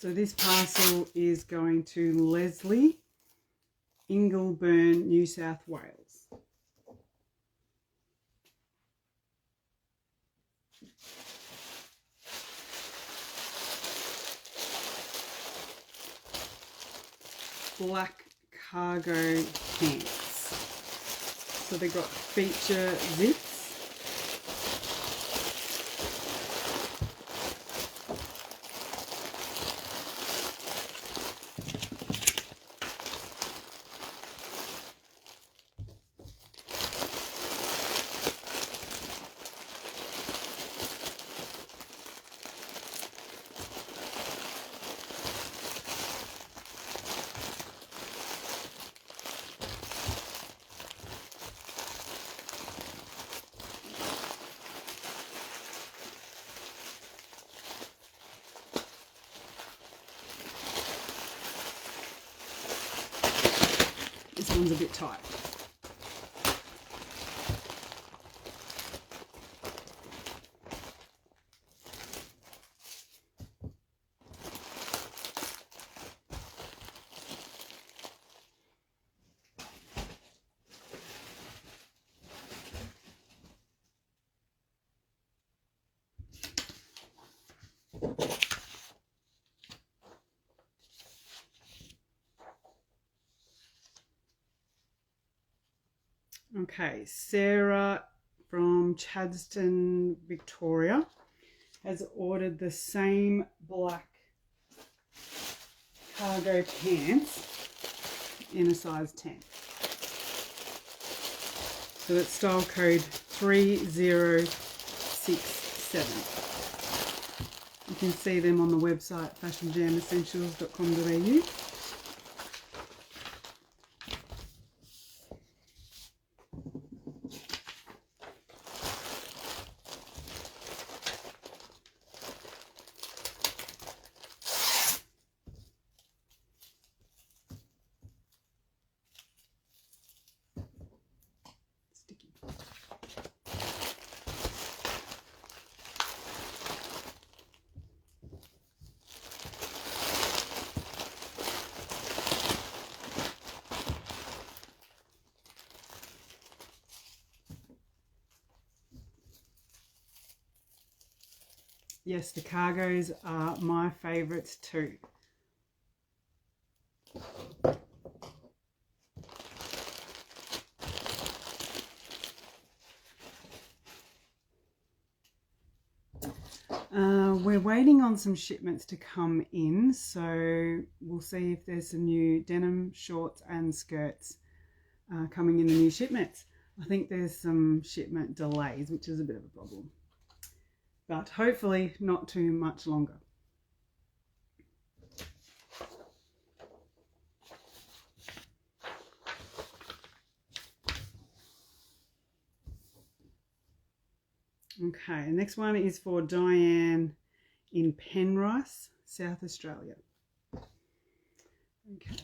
So this parcel is going to Leslie, Ingleburn, New South Wales. Black cargo pants. So they've got feature zips. This one's a bit tight. Okay, Sarah from Chadstone, Victoria, has ordered the same black cargo pants in a size 10. So that's style code 3067. You can see them on the website fashionjamessentials.com.au. Sticky. Yes, the cargos are my favourites too. We're waiting on some shipments to come in, so we'll see if there's some new denim shorts and skirts coming in the new shipments. I think there's some shipment delays, which is a bit of a problem, but hopefully not too much longer. Okay, the next one is for Diane in Penrice, South Australia. Okay.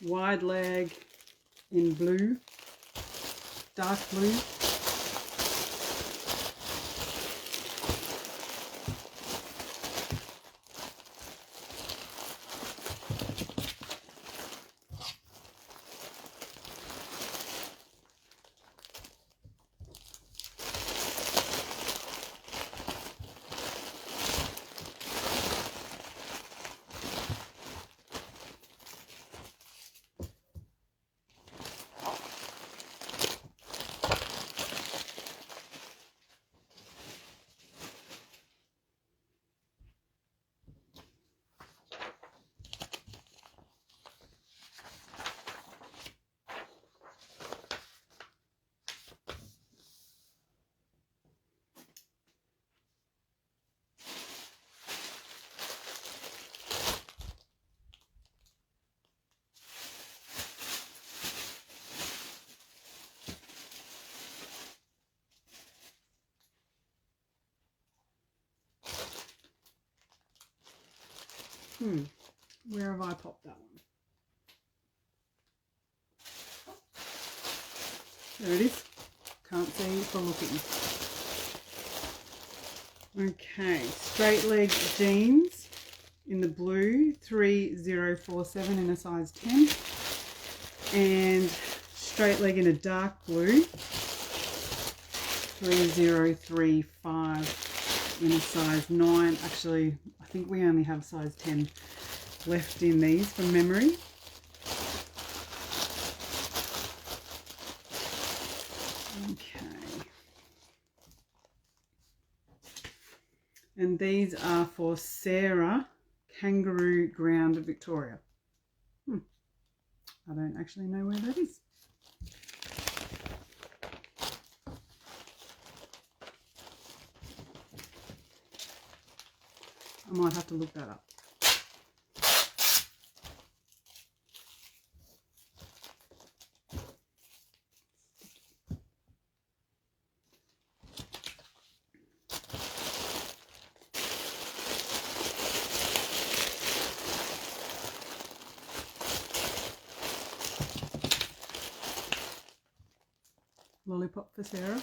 Wide leg in blue, dark blue. Where have I popped that one? There it is. Can't see for looking. Okay, straight leg jeans in the blue, 3047 in a size 10. And straight leg in a dark blue, 3035 in a size 9. Actually, I think we only have size 10 left in these from memory. Okay. And these are for Sarah, Kangaroo Ground, Victoria. I don't actually know where that is. I might have to look that up. Lollipop for Sarah.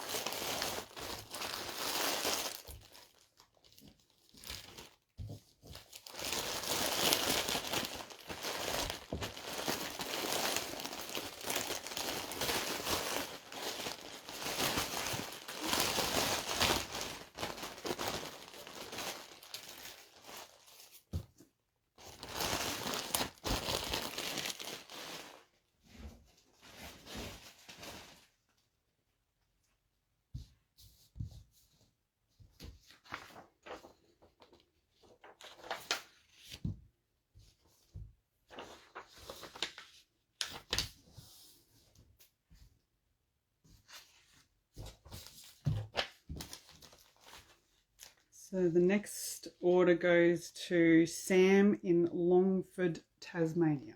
So the next order goes to Sam in Longford, Tasmania.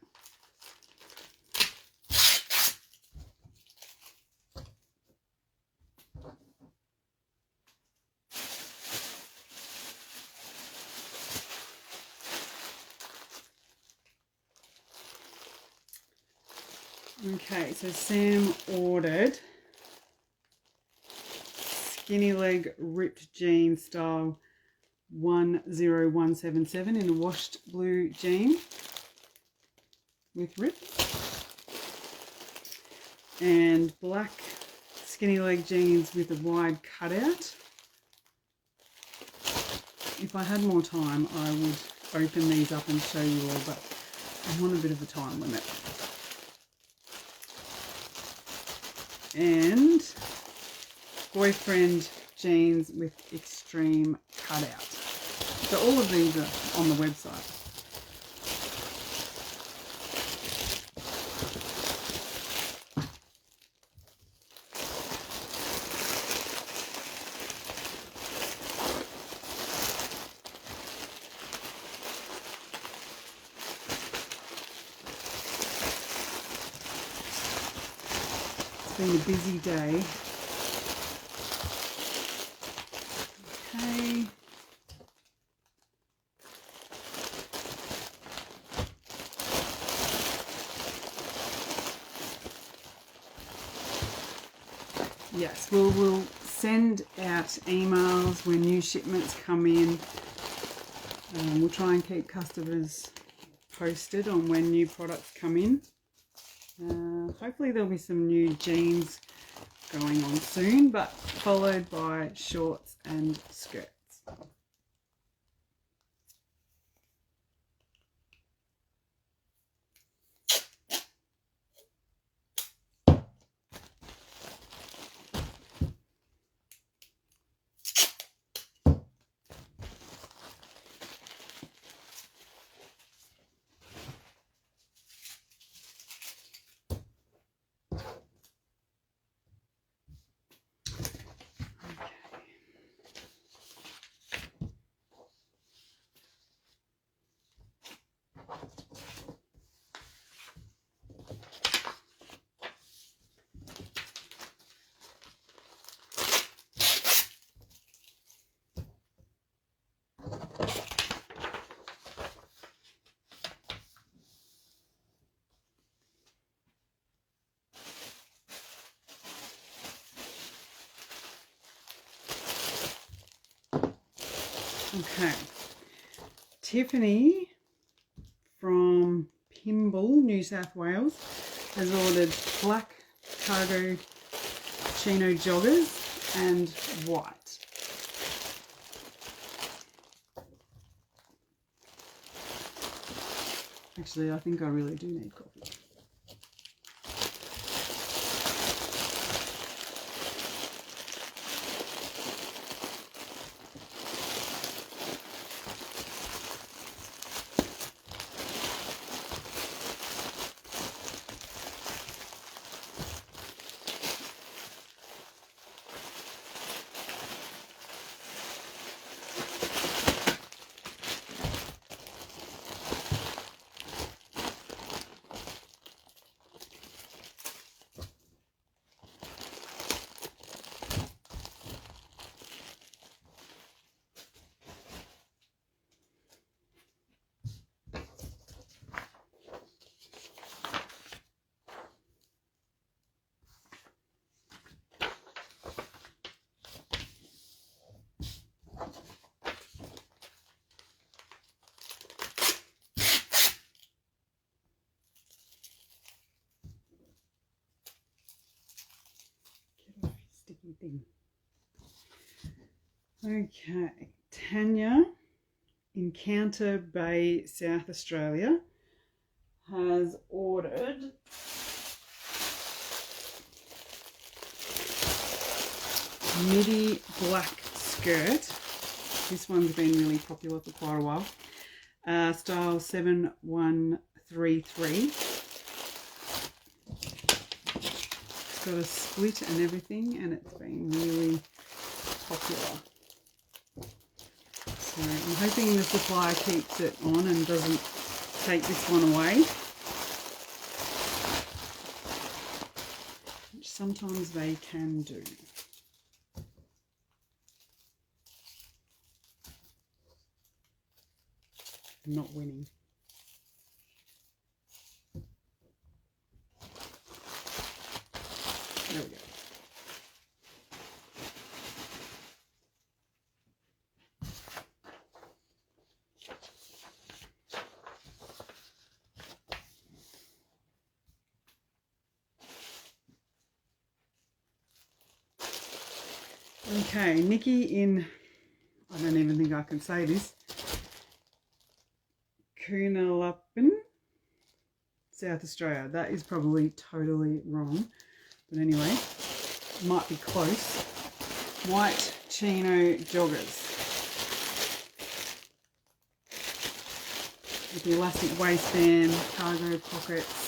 Okay, so Sam ordered skinny leg ripped jean style 10177 in a washed blue jean with rip, and black skinny leg jeans with a wide cutout. If I had more time, I would open these up and show you all, but I'm on a bit of a time limit. And boyfriend jeans with extreme cutout. So all of these are on the website. It's been a busy day. Okay. Yes, we'll send out emails when new shipments come in. We'll try and keep customers posted on when new products come in. Hopefully there'll be some new jeans going on soon, but followed by shorts and skirts. Okay. Tiffany from Pymble, New South Wales, has ordered black cargo chino joggers and white. Actually, I think I really do need coffee. Sticky thing. Okay, Tanya in Counter Bay, South Australia, has ordered midi black skirt. This one's been really popular for quite a while. Style 7133. It's got a split and everything, and it's been really popular. So I'm hoping the supplier keeps it on and doesn't take this one away, which sometimes they can do. I'm not winning. There we go. Okay, Nikki in, I don't even think I can say this, Coonaluppin, South Australia. That is probably totally wrong, but anyway, might be close. White chino joggers with the elastic waistband, cargo pockets.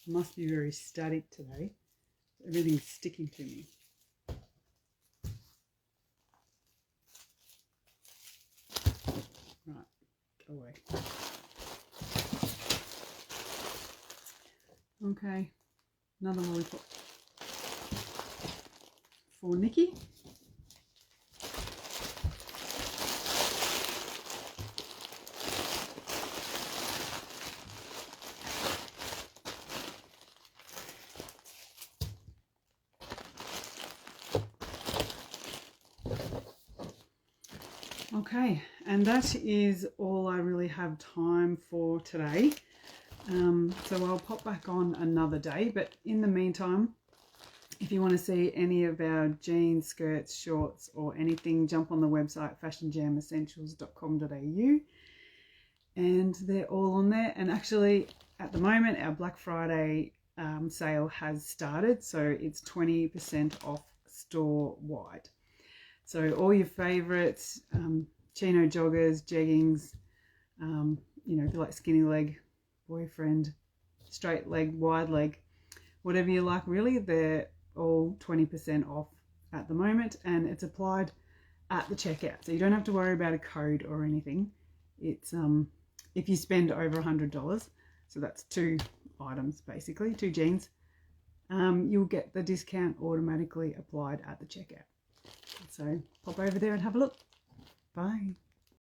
Must be very static today. Everything's sticking to me. Right, go away. Okay, another lollipop for Nikki. Okay, and that is all I really have time for today. So I'll pop back on another day, but in the meantime, if you want to see any of our jeans, skirts, shorts or anything, jump on the website fashionjamessentials.com.au and they're all on there. And actually at the moment our Black Friday sale has started, so it's 20% off store wide. So all your favourites, chino joggers, jeggings, you know, if you like skinny leg, boyfriend, straight leg, wide leg, whatever you like really, they're all 20% off at the moment, and it's applied at the checkout. So you don't have to worry about a code or anything. It's if you spend over $100, so that's 2 items basically, 2 jeans, you'll get the discount automatically applied at the checkout. So pop over there and have a look. Bye.